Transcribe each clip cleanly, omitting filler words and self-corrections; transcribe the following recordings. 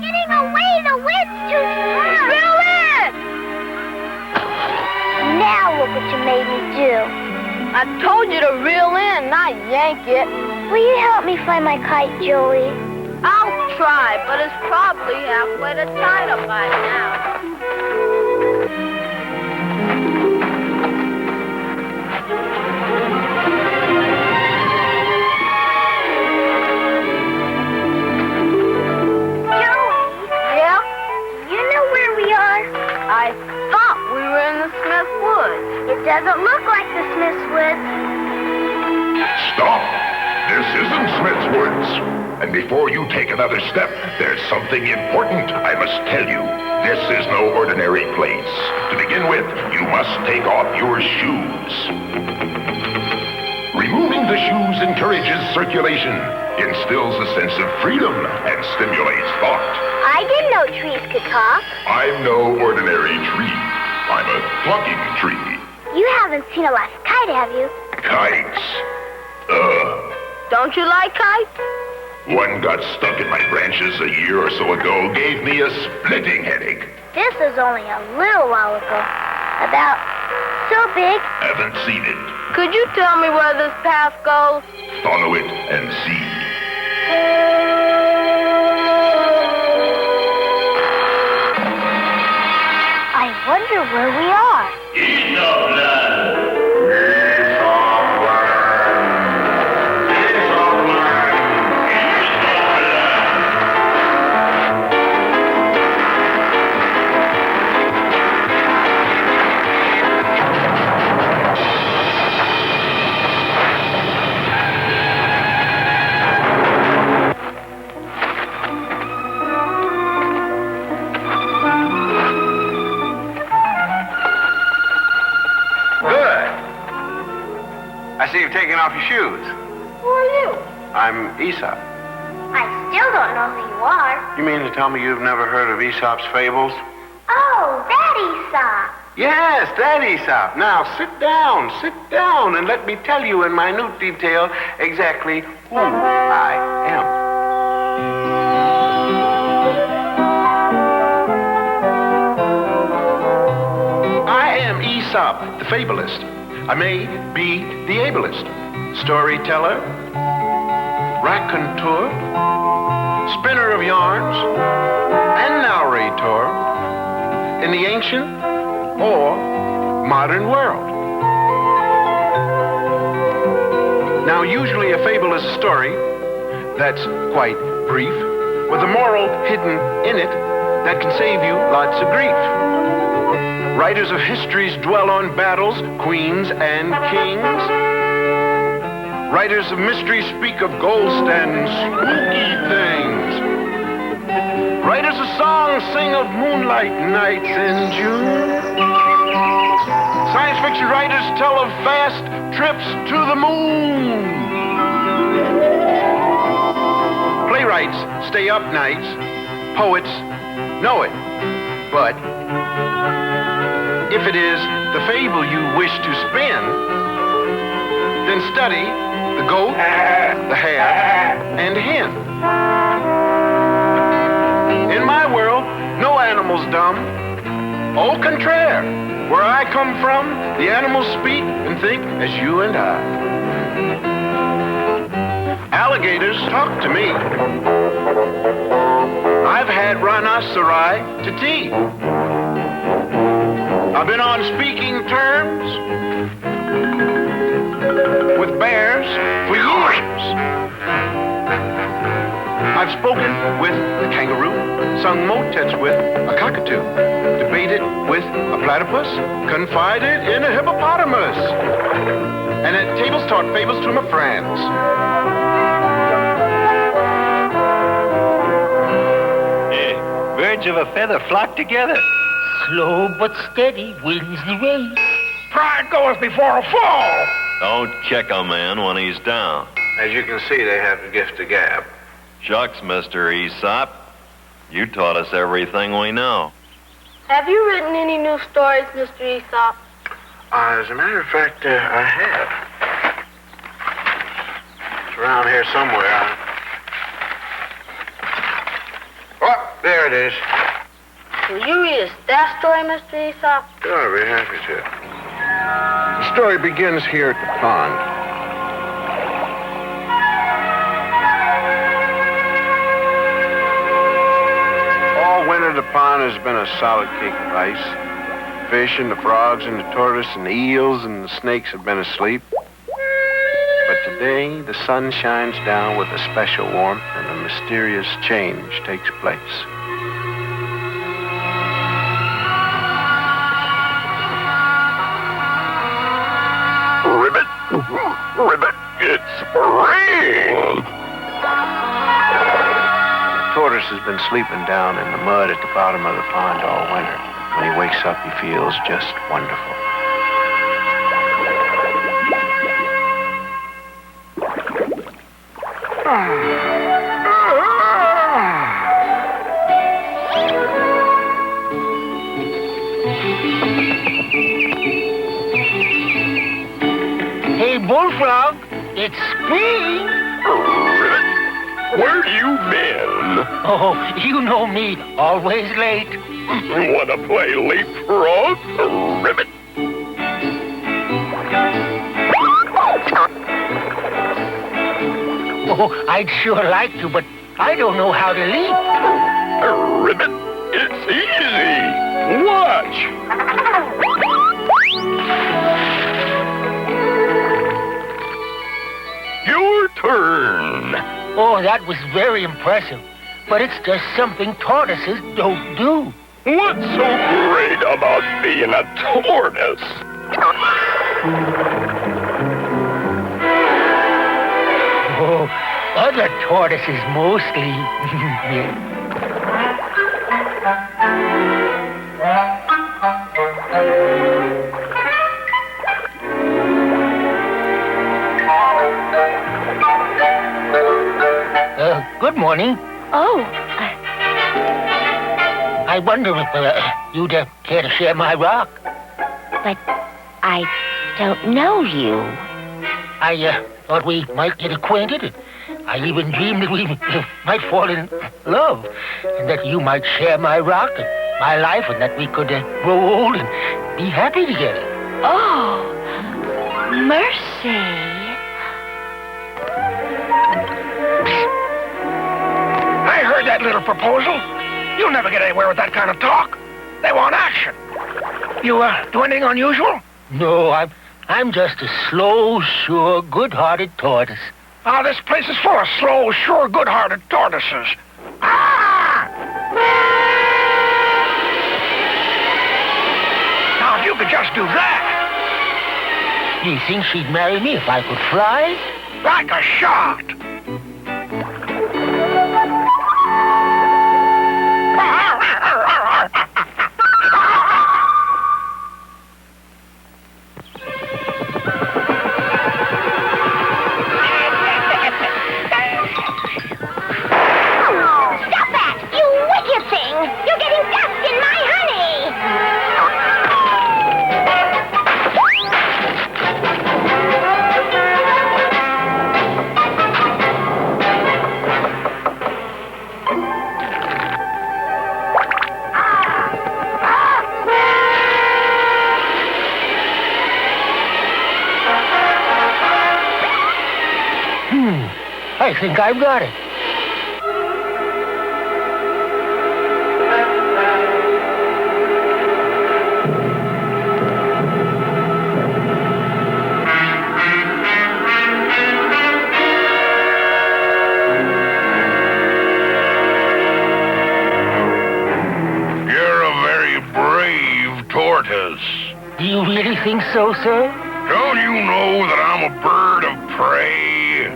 getting away. The wind's too strong. Reel in! Now look what you made me do. I told you to reel in, not yank it. Will you help me fly my kite, Joey? I'll try, but it's probably halfway to China by now. Joey? Yeah? You know where we are? I thought we were in the Smith Woods. It doesn't look like the Smith's Woods. Stop! This isn't Smith's Woods. And before you take another step, there's something important I must tell you. This is no ordinary place. To begin with, you must take off your shoes. Removing the shoes encourages circulation, instills a sense of freedom, and stimulates thought. I didn't know trees could talk. I'm no ordinary tree. I'm a talking tree. You haven't seen a last kite, have you? Kites. Don't you like kites? One got stuck in my branches a year or so ago, gave me a splitting headache. This was only a little while ago. About so big. Haven't seen it. Could you tell me where this path goes? Follow it and see. I wonder where we are. Eat of land. I see you've taken off your shoes. Who are you? I'm Aesop. I still don't know who you are. You mean to tell me you've never heard of Aesop's fables? Oh, that Aesop. Yes, that Aesop. Now, sit down, and let me tell you in minute detail exactly who I am. I am Aesop, the fabulist. I may be the ablest storyteller, raconteur, spinner of yarns, and narrator in the ancient or modern world. Now, usually a fable is a story that's quite brief, with a moral hidden in it that can save you lots of grief. Writers of histories dwell on battles, queens, and kings. Writers of mystery speak of ghosts and spooky things. Writers of songs sing of moonlight nights in June. Science fiction writers tell of fast trips to the moon. Playwrights stay up nights. Poets know it. But if it is the fable you wish to spin, then study the goat, the hare, and hen. In my world, no animal's dumb. Au contraire, where I come from, the animals speak and think as you and I. Alligators talk to me. I've had rhinoceri to tea. I've been on speaking terms with bears for years. I've spoken with a kangaroo, sung motets with a cockatoo, debated with a platypus, confided in a hippopotamus, and at tables taught fables to my friends. Birds of a feather flock together. Slow but steady wins the race. Pride goes before a fall. Don't check a man when he's down. As you can see, they have the gift of gab. Shucks, Mr. Aesop. You taught us everything we know. Have you written any new stories, Mr. Aesop? As a matter of fact, I have. It's around here somewhere. What? There it is. Will you read us that story, Mr. Aesop? Sure, I'll be happy to. The story begins here at the pond. All winter, the pond has been a solid cake of ice. Fish and the frogs and the tortoise and the eels and the snakes have been asleep. But today, the sun shines down with a special warmth and a mysterious change takes place. Ribbit, ribbit, it's spring. The tortoise has been sleeping down in the mud at the bottom of the pond all winter. When he wakes up, he feels just wonderful. Hey, Bullfrog, it's spring. Where you been? Oh, you know me, always late. Wanna play leapfrog, ribbit? Oh, I'd sure like to, but I don't know how to leap. Ribbit, it's easy. Watch. Your turn. Oh, that was very impressive. But it's just something tortoises don't do. What's so great about being a tortoise? Oh, other tortoises mostly. Good morning. Oh, I wonder if you'd care to share my rock. but I don't know you. I thought we might get acquainted. I even dreamed that we might fall in love, and that you might share my rock and my life, and that we could grow old and be happy together. Oh, mercy. I heard that little proposal. You'll never get anywhere with that kind of talk. They want action. You do anything unusual? No, I'm just a slow, sure, good-hearted tortoise. Ah, this place is full of slow, sure, good-hearted tortoises. Ah! Now, if you could just do that, Do you think she'd marry me if I could fly? like a shot. Stop that, you wicked thing! You're getting dust in my honey! I think I've got it. You're a very brave tortoise. Do you really think so, sir? Don't you know that I'm a bird of prey?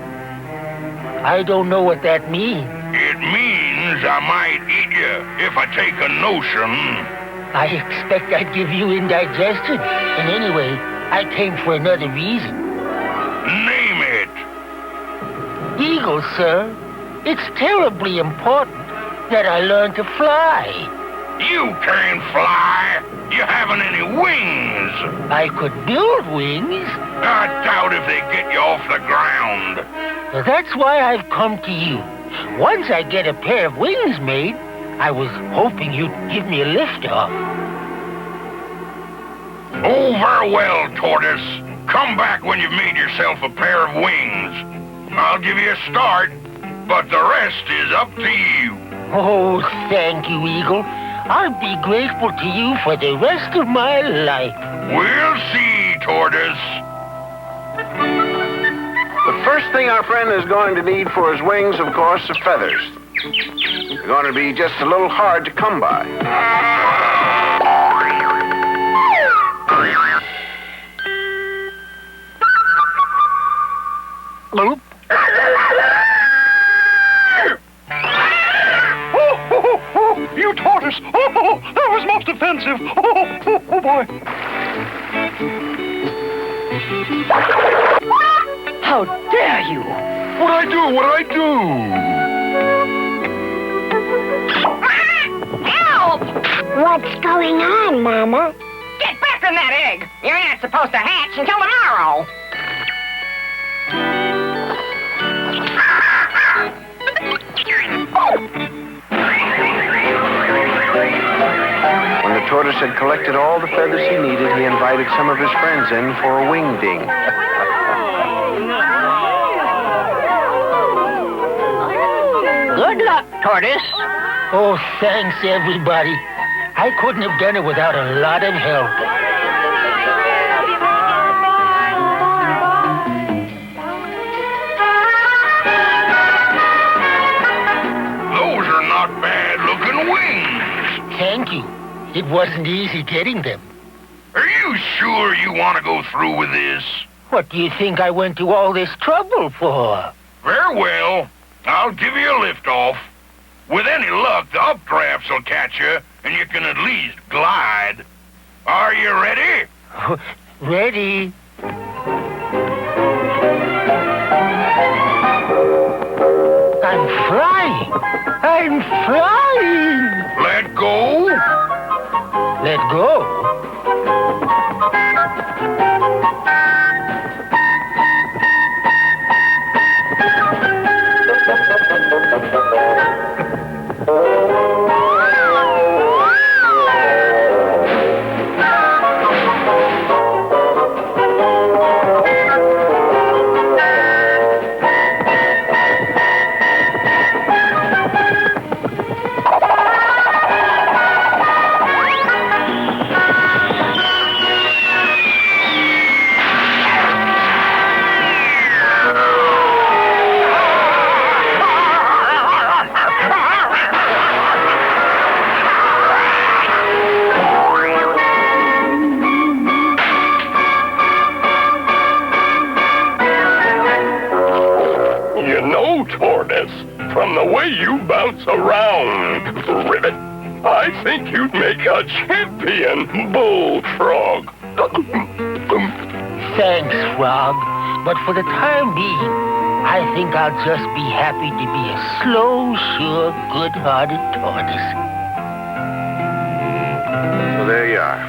I don't know what that means. It means I might eat you if I take a notion. I expect I'd give you indigestion. And anyway, I came for another reason. Name it. Eagles, sir. It's terribly important that I learn to fly. You can't fly. You haven't any wings. I could build wings. I doubt if they get you off the ground. That's why I've come to you. Once I get a pair of wings made, I was hoping you'd give me a lift off. Oh, very well, Tortoise. Come back when you've made yourself a pair of wings. I'll give you a start, but the rest is up to you. Oh, thank you, Eagle. I'll be grateful to you for the rest of my life. We'll see, Tortoise. The first thing our friend is going to need for his wings, of course, are feathers. They're going to be just a little hard to come by. Bloop. You tortoise! Oh, that was most offensive! Oh, boy! How dare you! What'd I do? Help! What's going on, Mama? Get back from that egg! You're not supposed to hatch until tomorrow! When the tortoise had collected all the feathers he needed, he invited some of his friends in for a wing ding. Good luck, Tortoise. Oh, thanks, everybody. I couldn't have done it without a lot of help. Those are not bad-looking wings. Thank you. It wasn't easy getting them. Are you sure you want to go through with this? What do you think I went to all this trouble for? Very well. I'll give you a lift off. With any luck, the updrafts will catch you, and you can at least glide. Are you ready? Ready? I'm flying! I'm flying! Let go. Let go? From the way you bounce around, Ribbit, I think you'd make a champion bullfrog. Thanks, Frog. But for the time being, I think I'll just be happy to be a slow, sure, good-hearted tortoise. So there you are.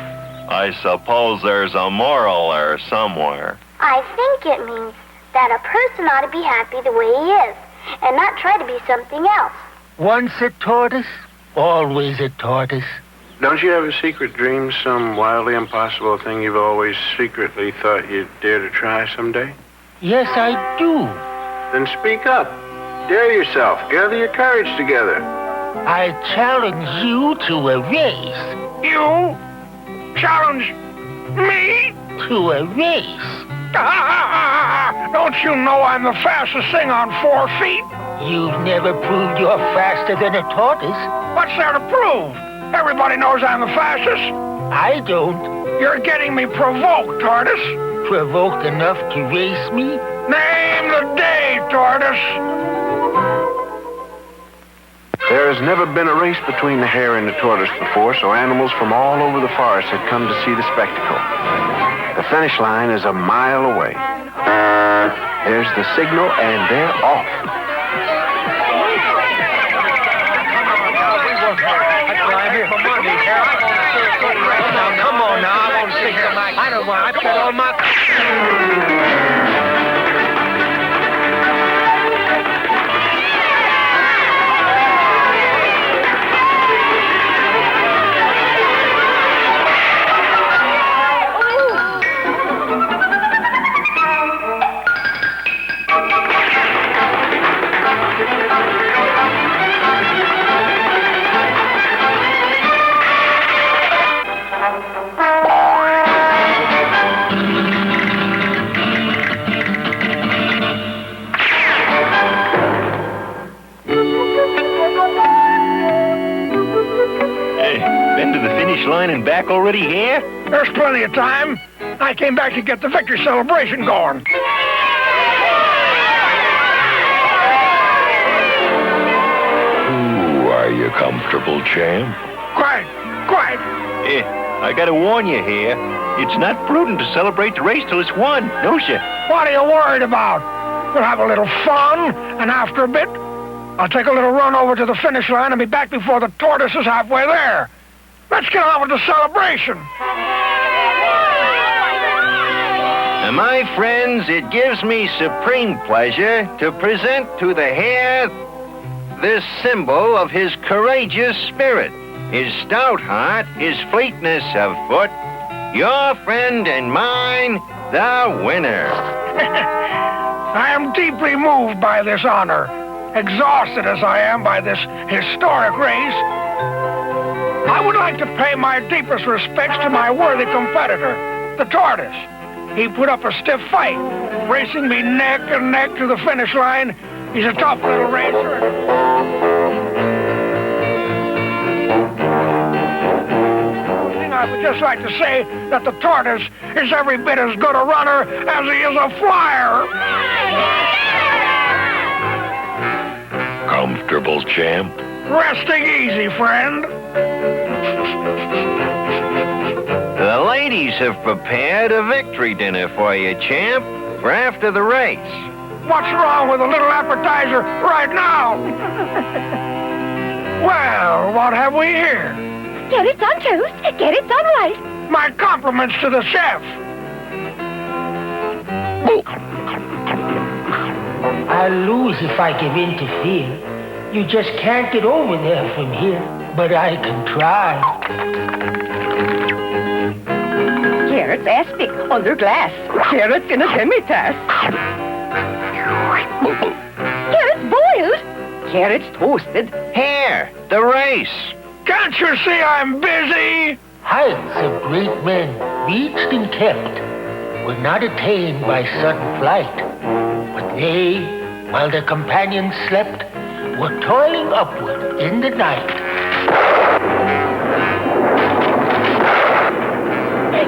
I suppose there's a moral there somewhere. I think it means that a person ought to be happy the way he is, and not try to be something else. Once a tortoise, always a tortoise. Don't you have a secret dream, some wildly impossible thing you've always secretly thought you'd dare to try someday? Yes, I do. Then speak up. Dare yourself. Gather your courage together. I challenge you to a race. You challenge me? To a race. Don't you know I'm the fastest thing on 4 feet? You've never proved you're faster than a tortoise. What's there to prove? Everybody knows I'm the fastest. I don't. You're getting me provoked, Tortoise. Provoked enough to race me? Name the day, Tortoise. There has never been a race between the hare and the tortoise before, so animals from all over the forest had come to see the spectacle. The finish line is a mile away. There's the signal, and they're off. Come on now, I want to see some. I don't want. I bet all my. back already here? There's plenty of time. I came back to get the victory celebration going. Ooh, are you comfortable, champ? Quiet. I gotta warn you here. It's not prudent to celebrate the race till it's won, no, sir. What are you worried about? We'll have a little fun, and after a bit, I'll take a little run over to the finish line and be back before the Tortoise is halfway there. Let's get on with the celebration. Now, my friends, it gives me supreme pleasure to present to the hare this symbol of his courageous spirit, his stout heart, his fleetness of foot, your friend and mine, the winner. I am deeply moved by this honor, exhausted as I am by this historic race. I would like to pay my deepest respects to my worthy competitor, the Tortoise. He put up a stiff fight, racing me neck and neck to the finish line. He's a tough little racer. I would just like to say that the Tortoise is every bit as good a runner as he is a flyer. Comfortable, champ? Resting easy, friend. The ladies have prepared a victory dinner for you, champ, for after the race. What's wrong with a little appetizer right now? Well, what have we here? Carrots on toast, carrots on rice. My compliments to the chef. I'll lose if I give in to fear. You just can't get over there from here, but I can try. Carrots aspic under glass. Carrots in a demitasse. Carrots boiled. Carrots toasted. Hare, the race. Can't you see I'm busy? Heights of great men, reached and kept, were not attained by sudden flight, but they, while their companions slept, were toiling upward in the night.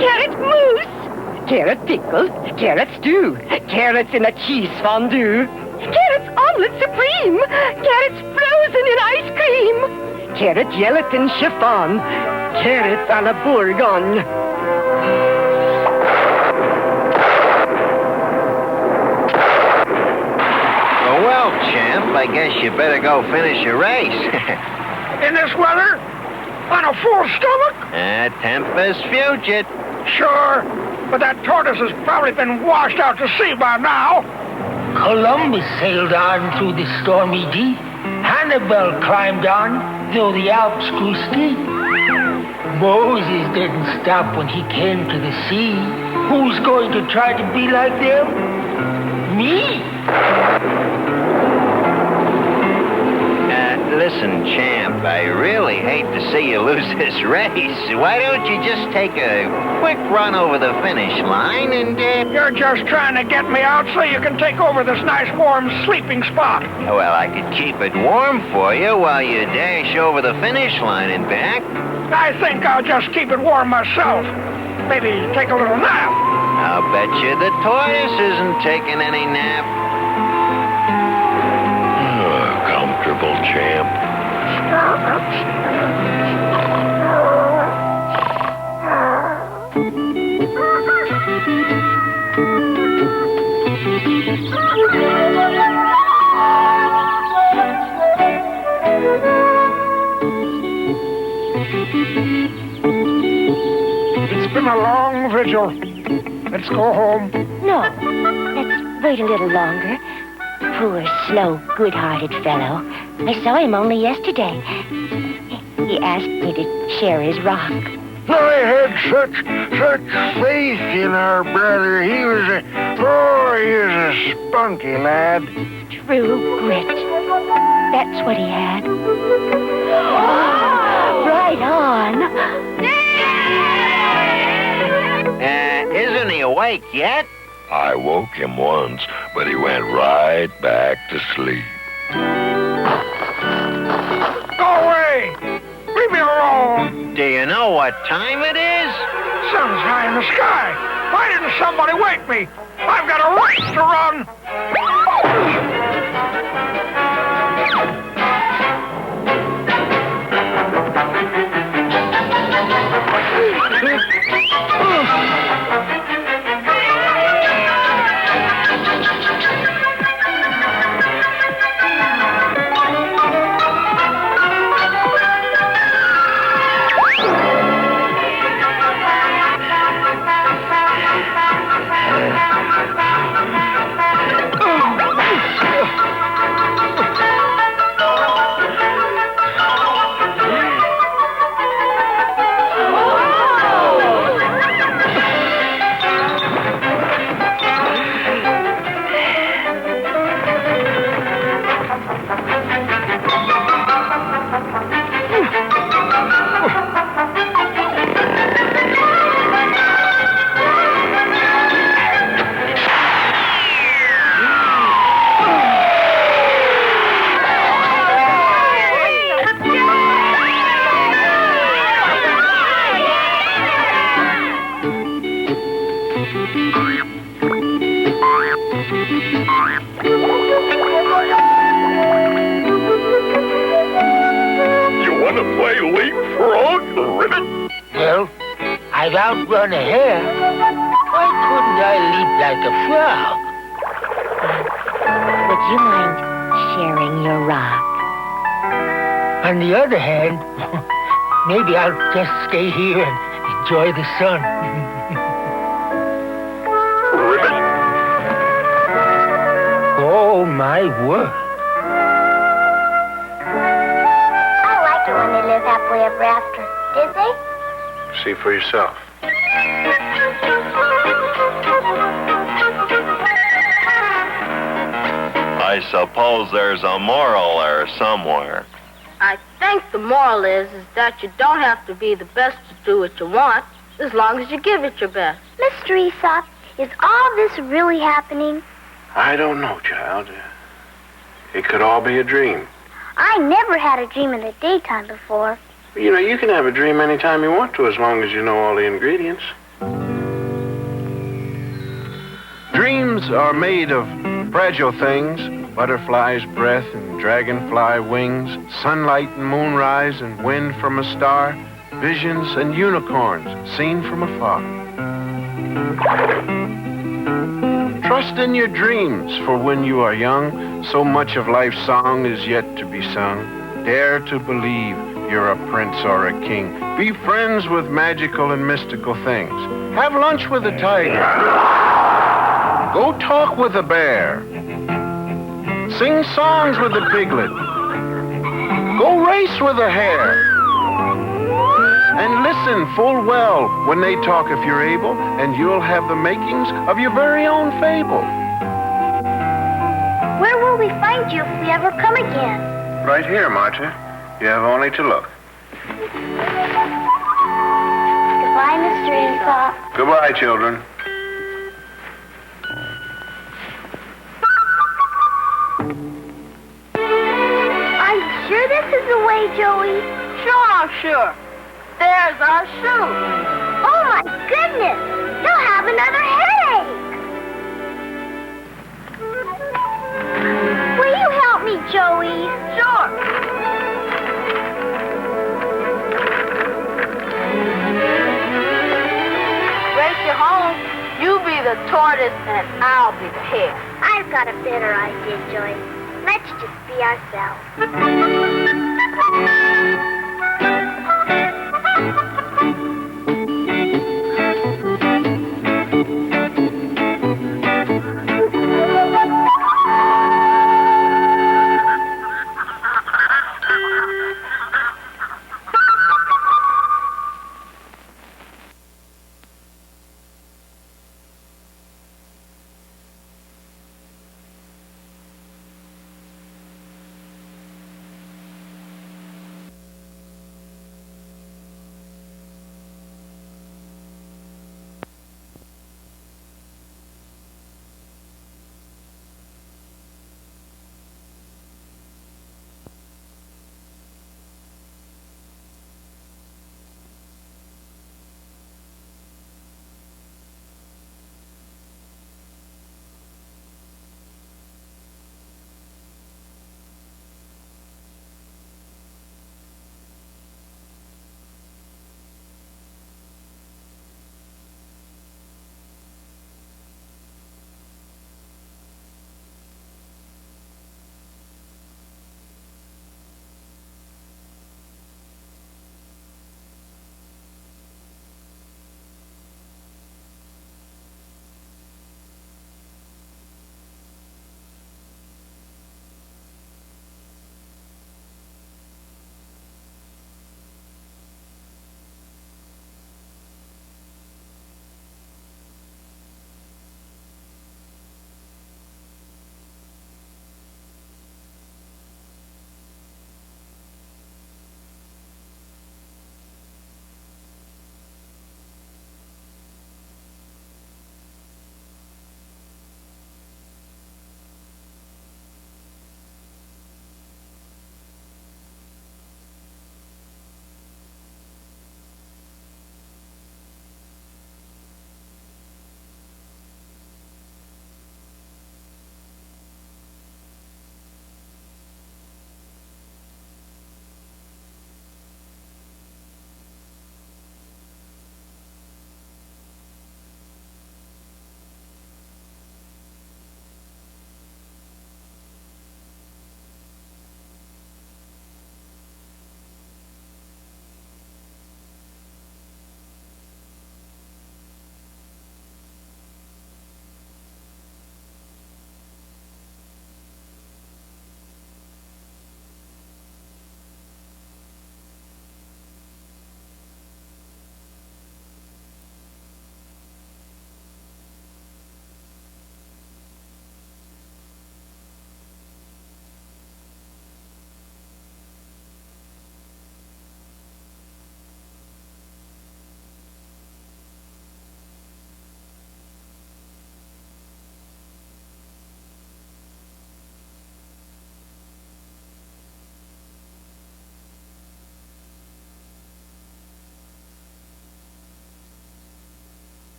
Carrot mousse. Carrot pickles. Carrot stew. Carrots in a cheese fondue. Carrots omelet supreme. Carrots frozen in ice cream. Carrot gelatin chiffon. Carrots à la bourgogne. Well, champ, I guess you better go finish your race. In this weather? On a full stomach? Tempest fugit. Sure, but that Tortoise has probably been washed out to sea by now. Columbus sailed on through the stormy deep. Hannibal climbed on, though the Alps grew steep. Moses didn't stop when he came to the sea. Who's going to try to be like them? Me? Listen, champ, I really hate to see you lose this race. Why don't you just take a quick run over the finish line and, You're just trying to get me out so you can take over this nice warm sleeping spot. Well, I could keep it warm for you while you dash over the finish line and back. I think I'll just keep it warm myself. Maybe take a little nap. I'll bet you the Tortoise isn't taking any nap. Comfortable, champ. It's been a long vigil. Let's go home. No, let's wait a little longer. Poor, slow, good-hearted fellow. I saw him only yesterday. He asked me to share his rock. I had such faith in our brother. He was a spunky lad. True grit. That's what he had. Right on. Isn't he awake yet? I woke him once, but he went right back to sleep. Go away! Leave me alone. Do you know what time it is? Sun's high in the sky. Why didn't somebody wake me? I've got a race to run. I've outrun a hare. Why couldn't I leap like a frog? Would you mind sharing your rock? On the other hand, maybe I'll just stay here and enjoy the sun. Ribbit. Oh, my word. I like it when they live happily ever after. Did they? See for yourself. I suppose there's a moral there somewhere. I think the moral is that you don't have to be the best to do what you want, as long as you give it your best. Mr. Aesop, is all this really happening? I don't know, child. It could all be a dream. I never had a dream in the daytime before. You know, you can have a dream anytime you want to, as long as you know all the ingredients. Dreams are made of fragile things, butterfly's breath and dragonfly wings, sunlight and moonrise and wind from a star, visions and unicorns seen from afar. Trust in your dreams, for when you are young, so much of life's song is yet to be sung. Dare to believe you're a prince or a king. Be friends with magical and mystical things. Have lunch with a tiger. Go talk with a bear. Sing songs with a piglet. Go race with a hare. And listen full well when they talk if you're able, and you'll have the makings of your very own fable. Where will we find you if we ever come again? Right here, Marta. You have only to look. Goodbye, Mr. Aesop. Goodbye, children. Are you sure this is the way, Joey? Sure, I'm sure. There's our shoe. Oh, my goodness! You'll have another headache! Will you help me, Joey? Sure. Race you home. You be the tortoise and I'll be the hare. I've got a better idea, Joey. Let's just be ourselves.